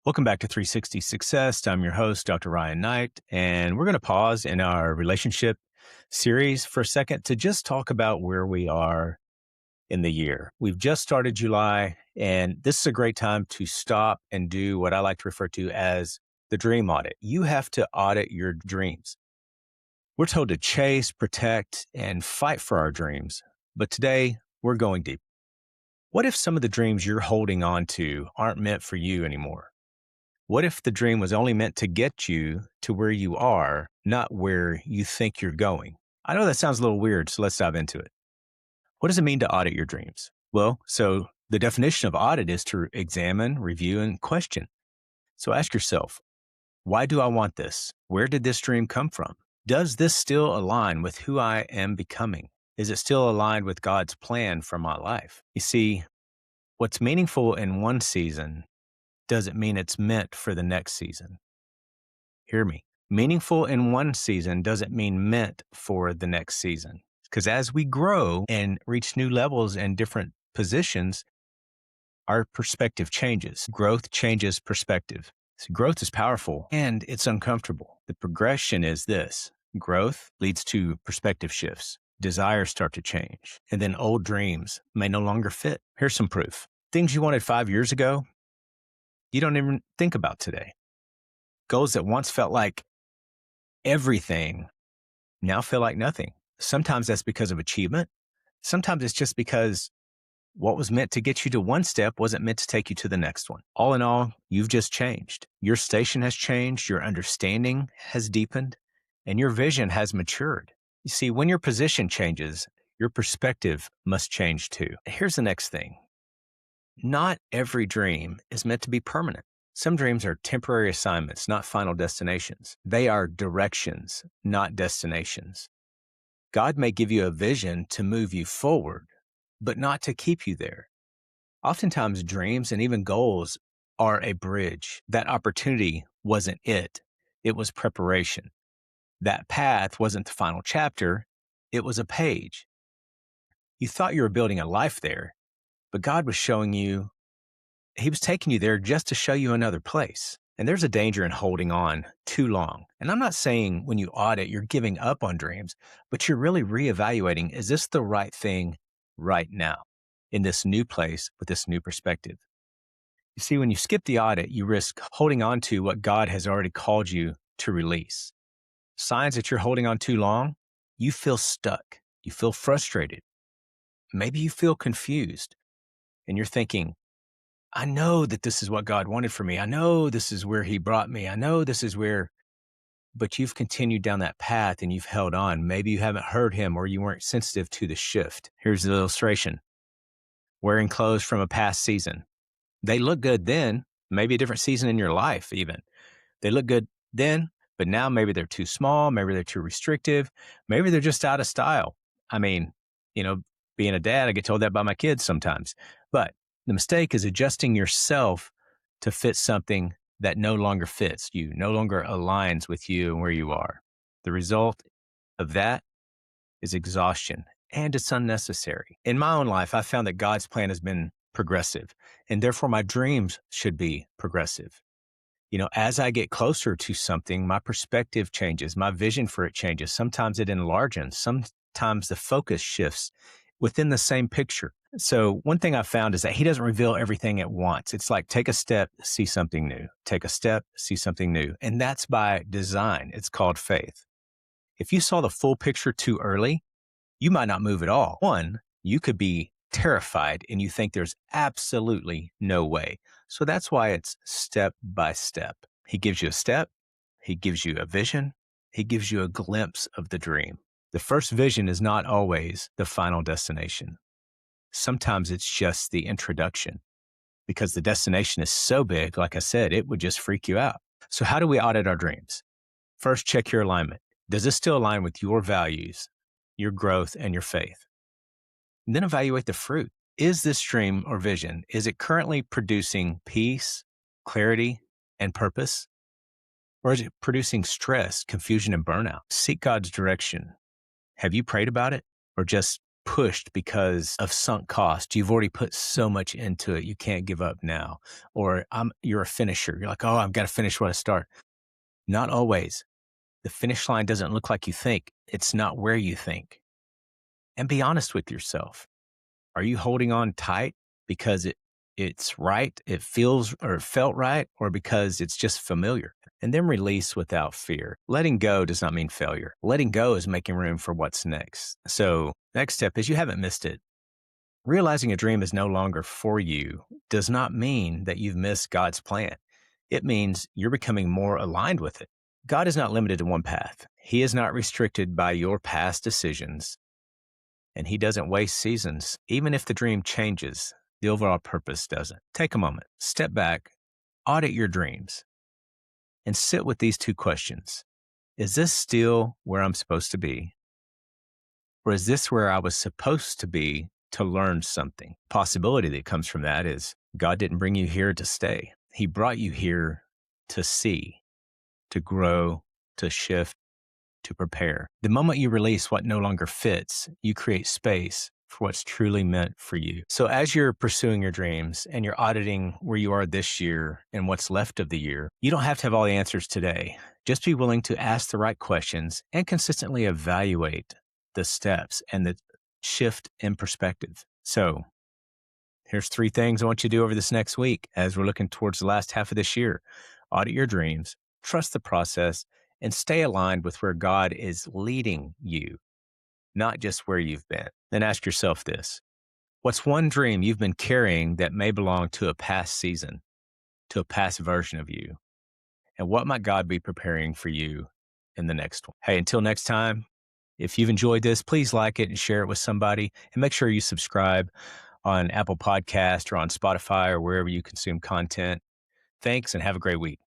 Welcome back to 360 Success. I'm your host, Dr. Ryan Knight, and we're going to pause in our relationship series for a second to just talk about where we are in the year. We've just started July, and this is a great time to stop and do what I like to refer to as the dream audit. You have to audit your dreams. We're told to chase, protect, and fight for our dreams, but today we're going deep. What if some of the dreams you're holding on to aren't meant for you anymore? What if the dream was only meant to get you to where you are, not where you think you're going? I know that sounds a little weird, so let's dive into it. What does it mean to audit your dreams? Well, so the definition of audit is to examine, review, and question. So ask yourself, why do I want this? Where did this dream come from? Does this still align with who I am becoming? Is it still aligned with God's plan for my life? You see, what's meaningful in one season doesn't mean it's meant for the next season. Hear me. Meaningful in one season doesn't mean meant for the next season. Because as we grow and reach new levels and different positions, our perspective changes. Growth changes perspective. So growth is powerful and it's uncomfortable. The progression is this. Growth leads to perspective shifts. Desires start to change. And then old dreams may no longer fit. Here's some proof. Things you wanted 5 years ago, you don't even think about today. Goals that once felt like everything now feel like nothing. Sometimes that's because of achievement. Sometimes it's just because what was meant to get you to one step wasn't meant to take you to the next one. All in all, you've just changed. Your station has changed, your understanding has deepened, and your vision has matured. You see, when your position changes, your perspective must change too. Here's the next thing. Not every dream is meant to be permanent. Some dreams are temporary assignments, not final destinations. They are directions, not destinations. God may give you a vision to move you forward, but not to keep you there. Oftentimes, dreams and even goals are a bridge. That opportunity wasn't it. It was preparation. That path wasn't the final chapter. It was a page. You thought you were building a life there, but God was showing you, He was taking you there just to show you another place. And there's a danger in holding on too long. And I'm not saying when you audit, you're giving up on dreams, but you're really reevaluating, is this the right thing right now in this new place with this new perspective? You see, when you skip the audit, you risk holding on to what God has already called you to release. Signs that you're holding on too long, you feel stuck. You feel frustrated. Maybe you feel confused and you're thinking, I know that this is what God wanted for me. I know this is where He brought me. I know this is where, but you've continued down that path and you've held on. Maybe you haven't heard Him or you weren't sensitive to the shift. Here's the illustration. Wearing clothes from a past season. They look good then, maybe a different season in your life even. They look good then, but now maybe they're too small. Maybe they're too restrictive. Maybe they're just out of style. I mean, being a dad, I get told that by my kids sometimes, but the mistake is adjusting yourself to fit something that no longer fits you, no longer aligns with you and where you are. The result of that is exhaustion, and it's unnecessary. In my own life, I found that God's plan has been progressive, and therefore my dreams should be progressive. As I get closer to something, my perspective changes, my vision for it changes. Sometimes it enlarges, sometimes the focus shifts within the same picture. So one thing I found is that He doesn't reveal everything at once. It's like take a step, see something new. Take a step, see something new. And that's by design. It's called faith. If you saw the full picture too early, you might not move at all. One, you could be terrified and you think there's absolutely no way. So that's why it's step by step. He gives you a step. He gives you a vision. He gives you a glimpse of the dream. The first vision is not always the final destination. Sometimes it's just the introduction because the destination is so big, like I said, it would just freak you out. So how do we audit our dreams? First, check your alignment. Does this still align with your values, your growth, and your faith? And then evaluate the fruit. Is this dream or vision, is it currently producing peace, clarity, and purpose? Or is it producing stress, confusion, and burnout? Seek God's direction. Have you prayed about it or just pushed because of sunk cost. You've already put so much into it. You can't give up now. Or you're a finisher. You're like, oh, I've got to finish what I start. Not always. The finish line doesn't look like you think. It's not where you think. And be honest with yourself. Are you holding on tight because it's right, it feels or it felt right, or because it's just familiar? And then release without fear. Letting go does not mean failure. Letting go is making room for what's next. So next step is you haven't missed it. Realizing a dream is no longer for you does not mean that you've missed God's plan. It means you're becoming more aligned with it. God is not limited to one path. He is not restricted by your past decisions, and he doesn't waste seasons. Even if the dream changes, the overall purpose doesn't. Take a moment, step back, audit your dreams, and sit with these two questions. Is this still where I'm supposed to be? Or is this where I was supposed to be to learn something? Possibility that comes from that is God didn't bring you here to stay. He brought you here to see, to grow, to shift, to prepare. The moment you release what no longer fits, you create space for what's truly meant for you. So as you're pursuing your dreams and you're auditing where you are this year and what's left of the year, you don't have to have all the answers today. Just be willing to ask the right questions and consistently evaluate the steps and the shift in perspective. So here's 3 things I want you to do over this next week as we're looking towards the last half of this year. Audit your dreams, trust the process, and stay aligned with where God is leading you, not just where you've been. Then ask yourself this: what's one dream you've been carrying that may belong to a past season, to a past version of you? And what might God be preparing for you in the next one? Hey, until next time, if you've enjoyed this, please like it and share it with somebody. And make sure you subscribe on Apple Podcast or on Spotify or wherever you consume content. Thanks and have a great week.